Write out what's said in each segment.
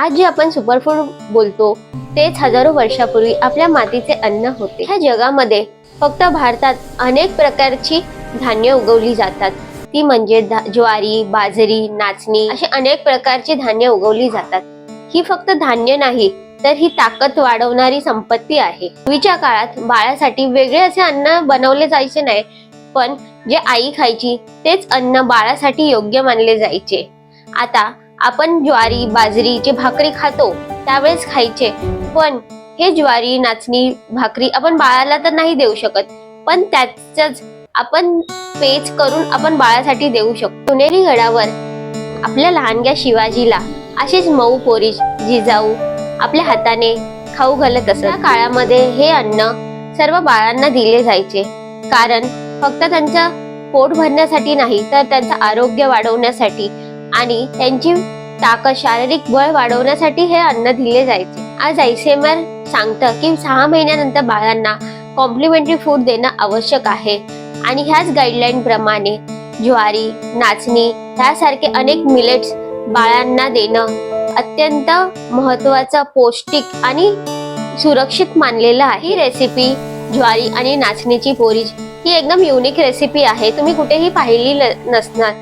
आज जे आपण सुपरफूड बोलतो तेच हजारो वर्षापूर्वी आपल्या मातीचे अन्न होते। ह्या जगामध्ये फक्त भारतात अनेक प्रकारची धान्य उगवली जातात, ती म्हणजे ज्वारी, बाजरी, नाचणी अशी अनेक प्रकारची धान्य उगवली जातात। ही फक्त धान्य नाही तर ही ताकद वाढवणारी संपत्ती आहे। पूर्वीच्या काळात बाळासाठी वेगळे असे अन्न बनवले जायचे नाही, पण जे आई खायची तेच अन्न बाळासाठी योग्य मानले जायचे। आता आपण ज्वारी, बाजरीची भाकरी खातो त्यावेळेस खायचे, पण हे ज्वारी, नाचणी, भाकरी आपण बाळाला तर नाही देऊ शकत, पण त्याच आपण पेज करून आपण बाळासाठी देऊ शकतो। पुणेरी गडावर आपल्या लहानग्या शिवाजीला अशीच मऊ पोरी जिजाऊ आपल्या हाताने खाऊ घालत असत। त्या काळामध्ये हे अन्न सर्व बाळांना दिले जायचे, कारण फक्त त्यांचं पोट भरण्यासाठी नाही तर त्यांचं आरोग्य वाढवण्यासाठी आणि त्यांची ताकद, शारीरिक बळ वाढवण्यासाठी हे अन्न दिले जायचे। आज ICMR सांगतं की 6 महिन्यानंतर बाळांना कॉम्प्लिमेंटरी फूड देणं आवश्यक आहे आणि ह्याच गाईडलाईन प्रमाणे ज्वारी, नाचणी यासारखे अनेक मिलेट्स बाळांना देणं अत्यंत महत्त्वाचं, पौष्टिक आणि सुरक्षित मानलेलं आहे। ही रेसिपी ज्वारी आणि नाचणीची पोरीज ही एकदम युनिक रेसिपी आहे, तुम्ही कुठेही पाहिली नसणार।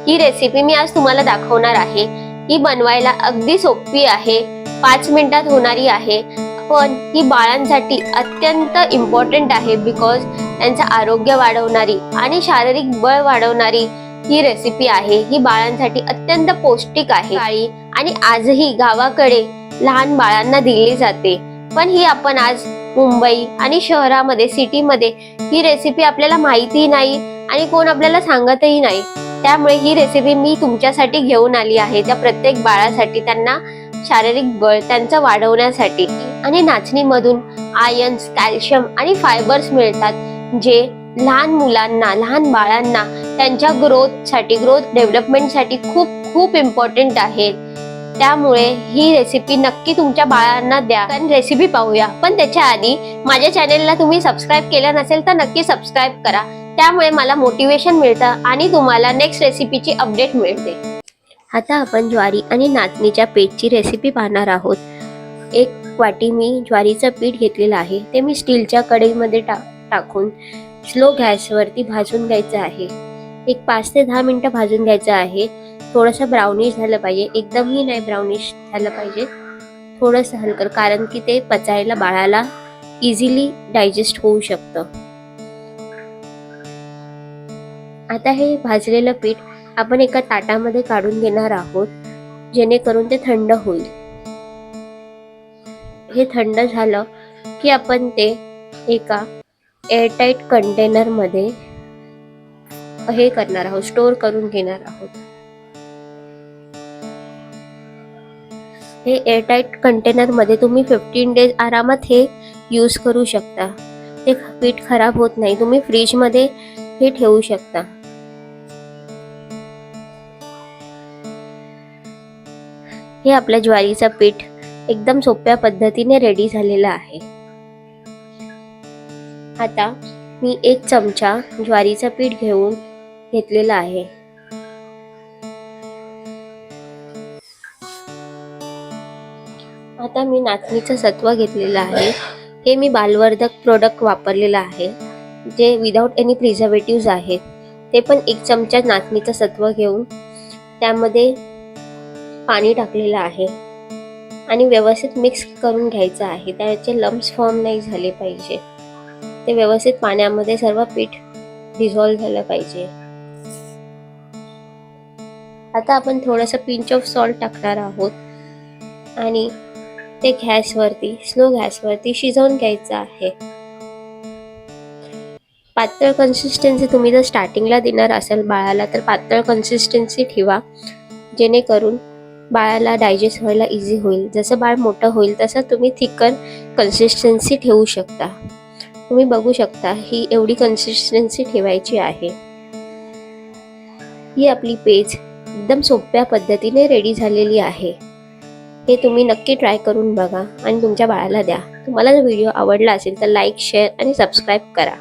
ही रेसिपी मी आज तुम्हाला दाखवणार आहे। ही बनवायला अगदी सोपी आहे, 5 मिनिटात होणारी आहे, पण ही बाळांसाठी अत्यंत इम्पॉर्टंट आहे, बिकॉज त्यांचं आरोग्य वाढवणारी आणि शारीरिक बळ वाढवणारी ही रेसिपी आहे। ही बाळांसाठी अत्यंत पौष्टिक आहे आणि आजही गावाकडे लहान बाळांना दिली जाते, पण ही आपण आज मुंबई आणि शहरामध्ये, सिटीमध्ये ही रेसिपी आपल्याला माहिती नाही आणि कोण आपल्याला सांगतही नाही। त्यामुळे ही रेसिपी मी तुमच्यासाठी घेऊन आली आहे, त्या प्रत्येक बाळासाठी, त्यांना शारीरिक बळ त्यांचं वाढवण्यासाठी। आणि नाचणीमधून आयर्न्स, कॅल्शियम आणि फायबर्स मिळतात, जे लहान मुलांना, लहान बाळांना त्यांच्या ग्रोथ डेव्हलपमेंटसाठी खूप खूप इम्पॉर्टंट आहेत। त्यामुळे ही रेसिपी नक्की तुमच्या बाळांना द्या। कारण रेसिपी पाहूया, पण त्याच्या आधी माझ्या चॅनेलला तुम्ही सबस्क्राईब केलं नसेल तर नक्की सबस्क्राईब करा, त्यामुळे मला मोटिवेशन मिळतं आणि तुम्हाला नेक्स्ट रेसिपीची अपडेट मिळते। आता आपण ज्वारी आणि नाचणीच्या पीठची रेसिपी पाहणार आहोत। 1 वाटी मी ज्वारीचं पीठ घेतलेलं आहे, ते मी स्टीलच्या कढईमध्ये टाकून स्लो गॅसवरती भाजून घ्यायचं आहे। एक 5 ते 10 मिनिटं भाजून घ्यायचं आहे। थोडंसं ब्राउनिश झालं पाहिजे, एकदमही नाही ब्राउनिश झालं पाहिजे, थोडंसं हलकं, कारण की ते पचायला बाळाला इझिली डायजेस्ट होऊ शकतं। आता हे भाजलेलं पीठ आपण एका ताटामध्ये काढून घेणार आहोत, जेणेकरून ते थंड होईल। हे थंड झालं की आपण ते एका एअरटाईट कंटेनरमध्ये हे करणार आहोत, स्टोअर करून घेणार आहोत। हे एअरटाईट कंटेनरमध्ये तुम्ही 15 डेज आरामात हे यूज करू शकता, ते पीठ खराब होत नाही, तुम्ही फ्रीजमध्ये हे ठेवू शकता। हे आपल्या ज्वारीचं पीठ एकदम सोप्या पद्धतीने रेडी झालेलं आहे। आता मी 1 चमचा ज्वारीचं पीठ घेतलेलं आहे। आता मी नाचणीचं सत्व घेतलेलं आहे, हे मी बालवर्धक प्रोडक्ट वापरलेलं आहे, जे विदाउट एनी प्रिझर्वेटिव्ह आहेत। ते पण 1 चमचा नाचणीचं सत्व घेऊन त्यामध्ये पाणी टाकलेलं आहे आणि व्यवस्थित मिक्स करून घ्यायचं आहे। त्याचे लम्प्स फॉर्म नाही झाले पाहिजे, ते व्यवस्थित पाण्यामध्ये सर्व पीठ डिझॉल्व झालं पाहिजे। आता आपण थोडंसं पिंच ऑफ सॉल्ट टाकणार आहोत आणि ते स्लो गॅसवरती शिजवून घ्यायचं आहे। पातळ कन्सिस्टन्सी तुम्ही जर स्टार्टिंगला देणार असाल बाळाला तर पातळ कन्सिस्टन्सी ठेवा, जेणेकरून बाळाला डायजेस्ट व्हायला इझी होईल। जसं बाळ मोठं होईल तसं तुम्ही थिकर कन्सिस्टन्सी ठेवू शकता। तुम्ही बघू शकता ही एवढी कन्सिस्टन्सी ठेवायची आहे। ही आपली पेज एकदम सोप्या पद्धतीने रेडी झालेली आहे। हे तुम्ही नक्की ट्राय करून बघा आणि तुमच्या बाळाला द्या। तुम्हाला जर व्हिडिओ आवडला असेल तर लाईक, शेअर आणि सबस्क्राईब करा।